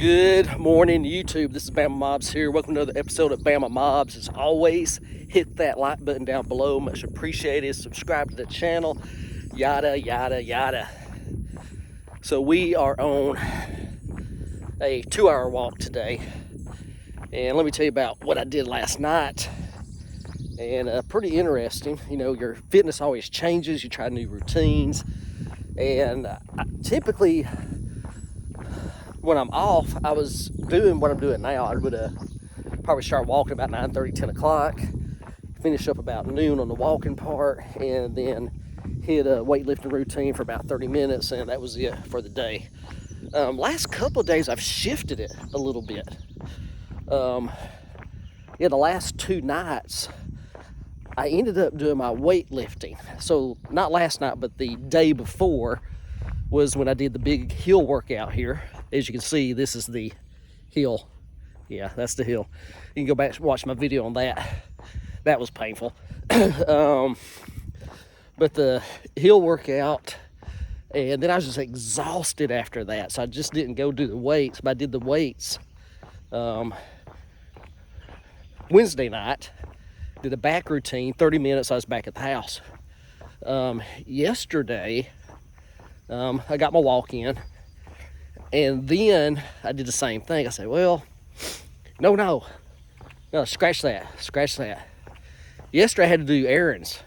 Good morning, YouTube. This is Bama Mobs here. Welcome to another episode of Bama Mobs. As always, hit that like button down below. Much appreciated. Subscribe to the channel. Yada, yada, yada. So we are on a 2-hour walk today. And let me tell you about what I did last night. And pretty interesting. You know, your fitness always changes. You try new routines. And typically, when I'm off, I was doing what I'm doing now. I would probably start walking about 9:30, 10 o'clock, finish up about noon on the walking part, and then hit a weightlifting routine for about 30 minutes, and that was it for the day. Last couple of days, I've shifted it a little bit. The last 2 nights, I ended up doing my weightlifting. So not last night, but the day before was when I did the big hill workout here. As you can see, this is the hill. Yeah, that's the hill. You can go back and watch my video on that. That was painful. But the hill workout, and then I was just exhausted after that. So I just didn't go do the weights, but I did the weights Wednesday night. Did a back routine, 30 minutes, I was back at the house. Yesterday, I got my walk in. And then I did the same thing. I said, well, no, scratch that. Yesterday I had to do errands.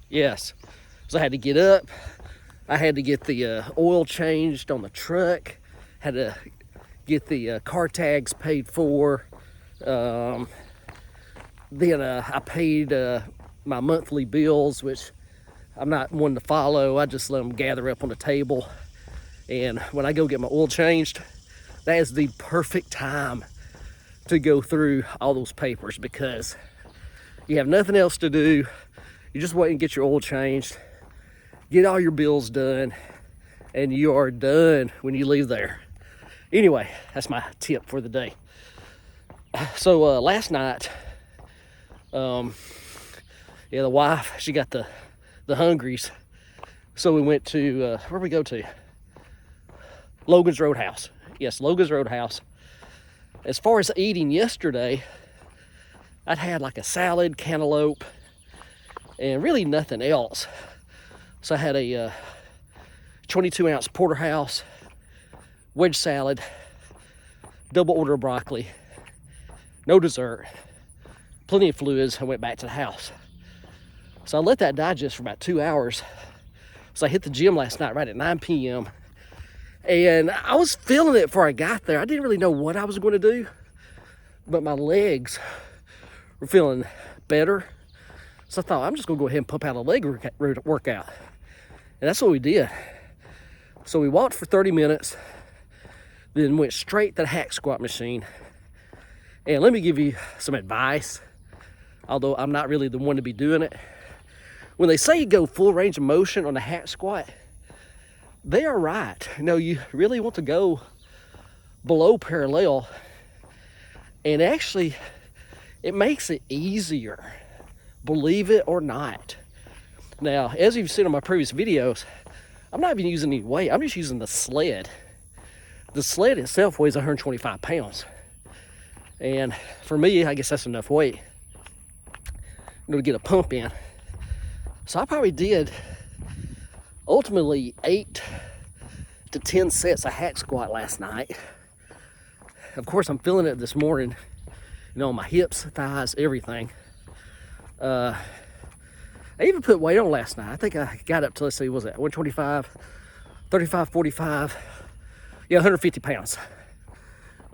Yes. So I had to get up. I had to get the oil changed on the truck. Had to get the car tags paid for. Then I paid my monthly bills, which I'm not one to follow. I just let them gather up on the table. And when I go get my oil changed, that is the perfect time to go through all those papers because you have nothing else to do. You just wait and get your oil changed, get all your bills done, and you are done when you leave there. Anyway, that's my tip for the day. So last night, the wife, she got the hungries. So we went to, where'd we go to? Logan's Roadhouse. Yes, Logan's Roadhouse. As far as eating yesterday, I'd had like a salad, cantaloupe, and really nothing else. So I had a 22-ounce porterhouse, wedge salad, double order of broccoli, no dessert, plenty of fluids. I went back to the house. So I let that digest for about 2 hours. So I hit the gym last night right at 9 p.m. And I was feeling it before I got there. I didn't really know what I was going to do, but my legs were feeling better. So I thought, I'm just going to go ahead and pump out a leg workout. And that's what we did. So we walked for 30 minutes, then went straight to the hack squat machine. And let me give you some advice, although I'm not really the one to be doing it. When they say you go full range of motion on the hack squat, they are right. You know, you really want to go below parallel, and actually it makes it easier, believe it or not. Now, as you've seen on my previous videos, I'm not even using any weight. I'm just using the sled. The sled itself weighs 125 pounds. And for me, I guess that's enough weight to get a pump in. So I probably did ultimately 8 to 10 sets of hack squat last night. Of course, I'm feeling it this morning, you know, my hips, thighs, everything. I even put weight on last night. I think I got up to, let's see, what was that 125, 35, 45, 150 pounds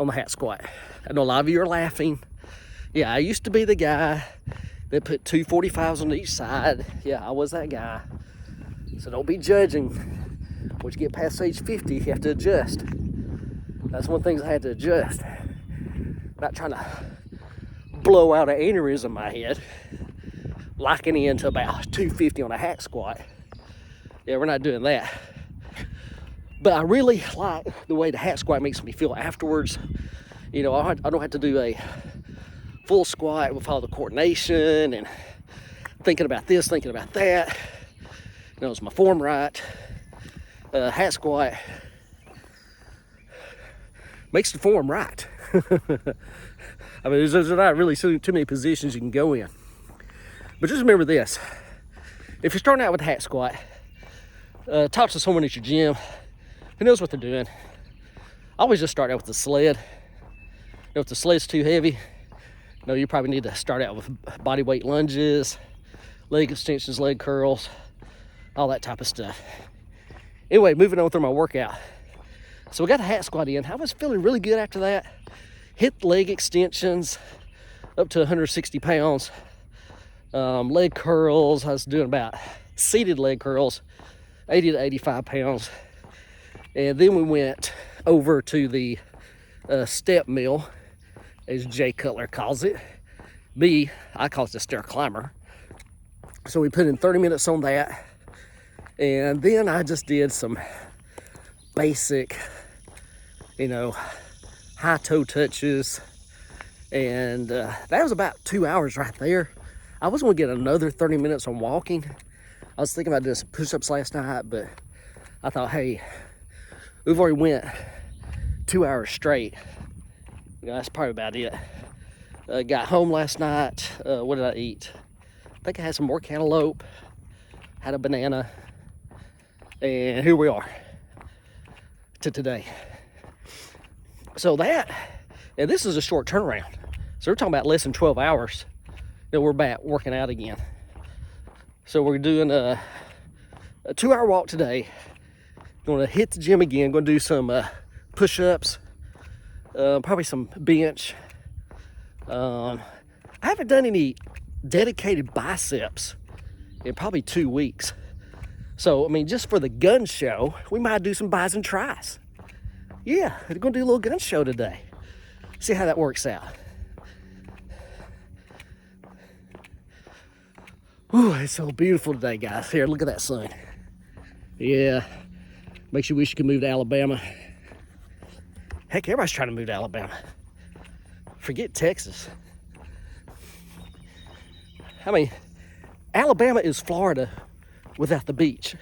on the hack squat. I know a lot of you are laughing. Yeah, I used to be the guy that put 245s on each side. Yeah, I was that guy. So don't be judging. Once you get past age 50, you have to adjust. That's one of the things I had to adjust. Not trying to blow out an aneurysm in my head. Locking into about 250 on a hack squat. Yeah, we're not doing that. But I really like the way the hack squat makes me feel afterwards. You know, I don't have to do a full squat with all the coordination and thinking about this, thinking about that. You know, is my form right? Hack squat makes the form right. I mean, there's not really too many positions you can go in. But just remember this. If you're starting out with a hack squat, talk to someone at your gym who knows what they're doing. I always just start out with the sled. If the sled's too heavy, you probably need to start out with body weight lunges, leg extensions, leg curls, all that type of stuff. Anyway, moving on through my workout. So we got the hack squat in. I was feeling really good after that. Hit leg extensions up to 160 pounds. Leg curls, I was doing about seated leg curls, 80 to 85 pounds. And then we went over to the step mill, as Jay Cutler calls it. I call it the stair climber. So we put in 30 minutes on that. And then I just did some basic, high toe touches. And that was about 2 hours right there. I was going to get another 30 minutes on walking. I was thinking about doing some push-ups last night, but I thought, hey, we've already went 2 hours straight. That's probably about it. Got home last night. What did I eat? I think I had some more cantaloupe, had a banana, and here we are to today. So and this is a short turnaround. So we're talking about less than 12 hours. Then we're back working out again. So we're doing a 2-hour walk today. Going to hit the gym again. Going to do some push-ups, probably some bench. I haven't done any dedicated biceps in probably 2 weeks. So, I mean, just for the gun show, we might do some bis and tris. Yeah, we're going to do a little gun show today. See how that works out. Ooh, it's so beautiful today, guys. Here, look at that sun. Yeah, makes you wish you could move to Alabama. Heck, everybody's trying to move to Alabama. Forget Texas. I mean, Alabama is Florida without the beach.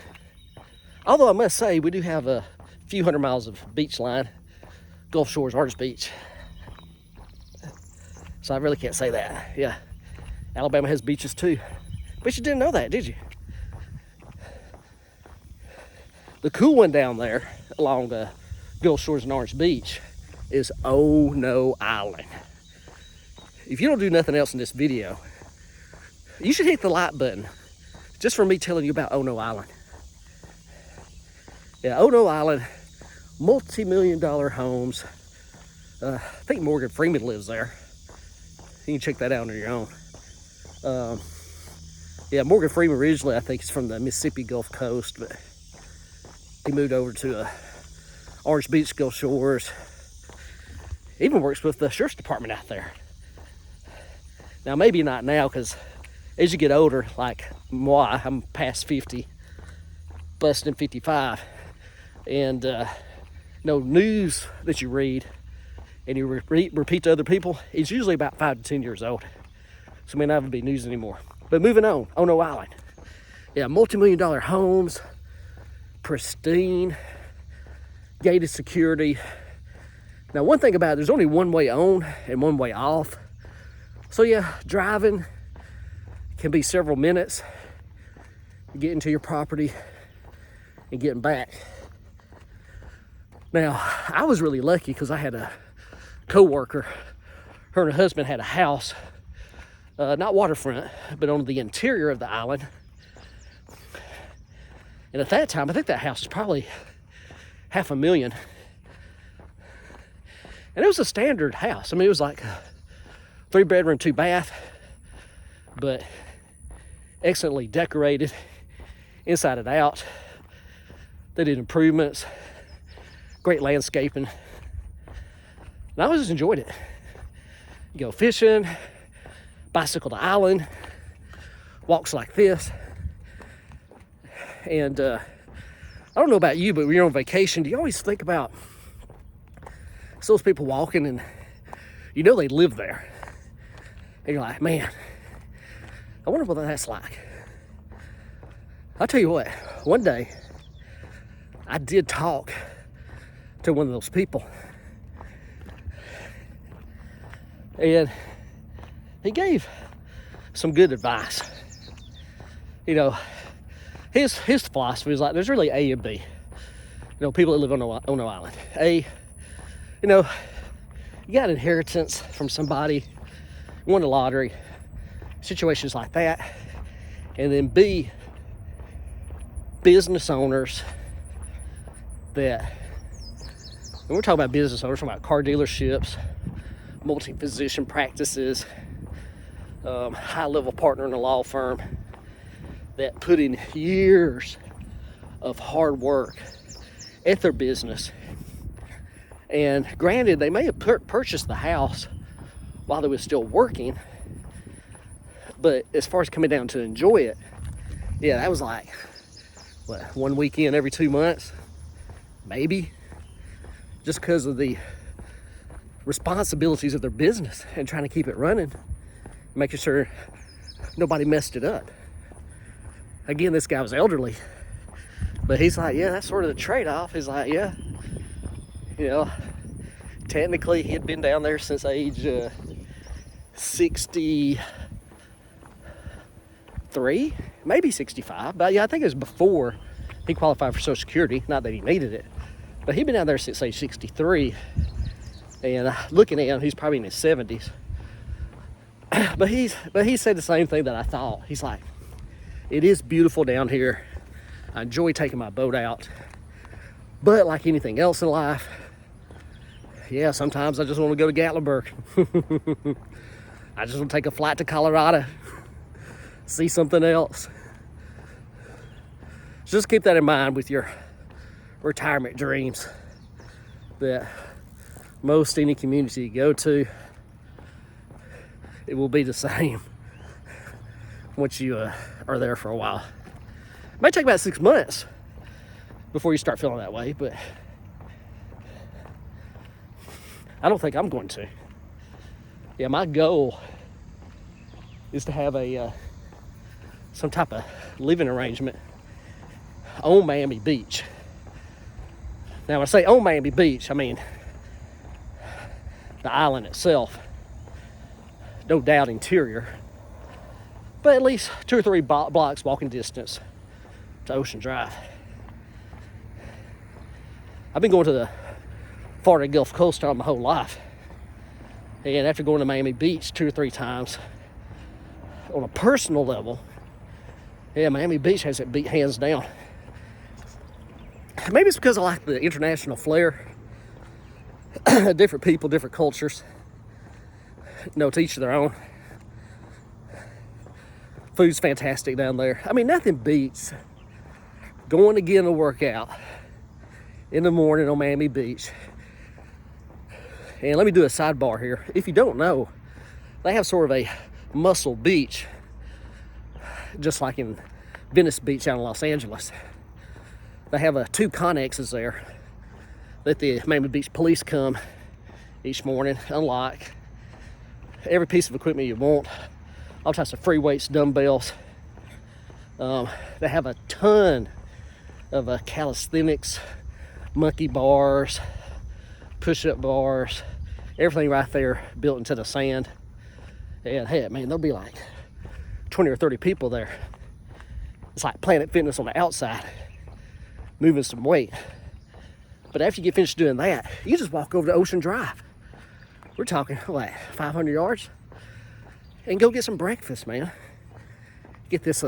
Although I must say, we do have a few hundred miles of beach line. Gulf Shores, Artist Beach. So I really can't say that. Yeah, Alabama has beaches too. But you didn't know that, did you? The cool one down there along the Gulf Shores and Orange Beach is Oh No Island. If you don't do nothing else in this video, you should hit the like button just for me telling you about Oh No Island. Yeah, Oh No Island, multi-million-dollar homes. I think Morgan Freeman lives there. You can check that out on your own. Yeah, Morgan Freeman originally, I think, is from the Mississippi Gulf Coast, but he moved over to Orange Beach, Gulf Shores. He even works with the sheriff's department out there. Now, maybe not now, because as you get older, like moi, I'm past 50, busting 55, and news that you read and you repeat to other people is usually about 5 to 10 years old. So it may not even be news anymore. But moving on, Oh No Island. Yeah, multi-million-dollar homes, pristine, gated security. Now, one thing about it, there's only one way on and one way off. So yeah, driving can be several minutes getting to your property and getting back. Now, I was really lucky because I had a co-worker. Her and her husband had a house, not waterfront, but on the interior of the island. And at that time, I think that house was probably $500,000. And it was a standard house. I mean, it was like a 3-bedroom, 2-bath, but excellently decorated inside and out. They did improvements, great landscaping. And I always enjoyed it. You go fishing, bicycle to island, walks like this. And I don't know about you, but when you're on vacation, do you always think about those people walking and you know they live there? And you're like, man, I wonder what that's like. I'll tell you what, one day I did talk to one of those people. And he gave some good advice. You know, his philosophy is like, there's really A and B. You know, people that live on an island. A, you know, you got inheritance from somebody, won the lottery, situations like that. And then B, business owners that, and we're talking about business owners, we're talking about car dealerships, multi-physician practices, high-level partner in a law firm that put in years of hard work at their business. And granted, they may have purchased the house while they were still working, but as far as coming down to enjoy it, yeah, that was like, what, one weekend every 2 months, maybe, just because of the responsibilities of their business and trying to keep it running, making sure nobody messed it up. Again, this guy was elderly, but he's like, yeah, that's sort of the trade-off. He's like, yeah, you know, technically he had been down there since age 63, maybe 65, but yeah, I think it was before he qualified for Social Security. Not that he needed it, but he'd been down there since age 63, and looking at him, he's probably in his 70s. But he said the same thing that I thought. He's like, it is beautiful down here. I enjoy taking my boat out, but like anything else in life, yeah, sometimes I just want to go to Gatlinburg. I just want to take a flight to Colorado, see something else. Just keep that in mind with your retirement dreams, that most any community you go to, it will be the same once you are there for a while. It might take about 6 months before you start feeling that way, but I don't think I'm going to. Yeah, my goal is to have a some type of living arrangement on Miami Beach. Now, when I say on Miami Beach, I mean the island itself. No doubt interior, but at least 2 or 3 blocks walking distance to Ocean Drive. I've been going to the Florida Gulf Coast all my whole life, and after going to Miami Beach 2 or 3 times on a personal level, yeah, Miami Beach has it beat hands down. Maybe it's because I like the international flair. Different people, different cultures. No, to each their own. Food's fantastic down there. I mean, nothing beats going to get a workout in the morning on Miami Beach. And let me do a sidebar here. If you don't know, they have sort of a muscle beach, just like in Venice Beach out in Los Angeles. They have 2 connexes there that the Miami Beach police come each morning, unlock every piece of equipment you want, all types of free weights, dumbbells. They have a ton of calisthenics, monkey bars, push-up bars, everything right there built into the sand. And hey, man, there'll be like 20 or 30 people there. It's like Planet Fitness on the outside, moving some weight. But after you get finished doing that, you just walk over to Ocean Drive. We're talking, what, 500 yards? And go get some breakfast, man. Get this,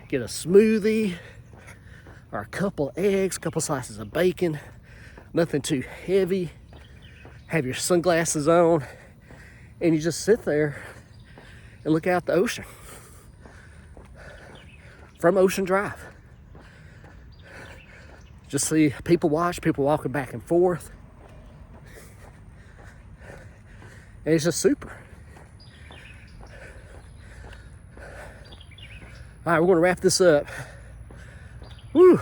get a smoothie, or a couple eggs, couple slices of bacon, nothing too heavy. Have your sunglasses on, and you just sit there and look out the ocean from Ocean Drive. Just see people watch, people walking back and forth. And it's just super. All right, we're going to wrap this up. Woo!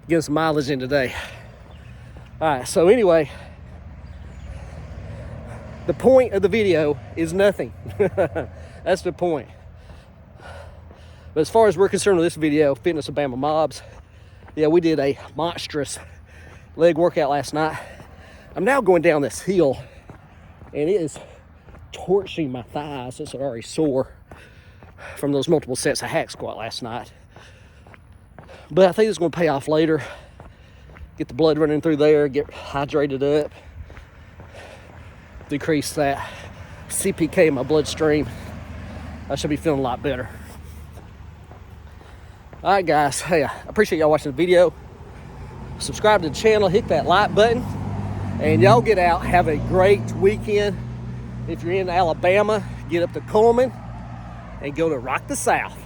Getting some mileage in today. All right, so anyway, the point of the video is nothing. That's the point. But as far as we're concerned with this video, Fitness of Bama Mobs, yeah, we did a monstrous leg workout last night. I'm now going down this hill, and it is torching my thighs. It's already sore from those multiple sets of hack squat last night. But I think it's going to pay off later. Get the blood running through there, get hydrated up, decrease that CPK in my bloodstream. I should be feeling a lot better. All right, guys. Hey, I appreciate y'all watching the video. Subscribe to the channel, hit that like button, and y'all get out. Have a great weekend. If you're in Alabama, get up to Coleman and go to Rock the South.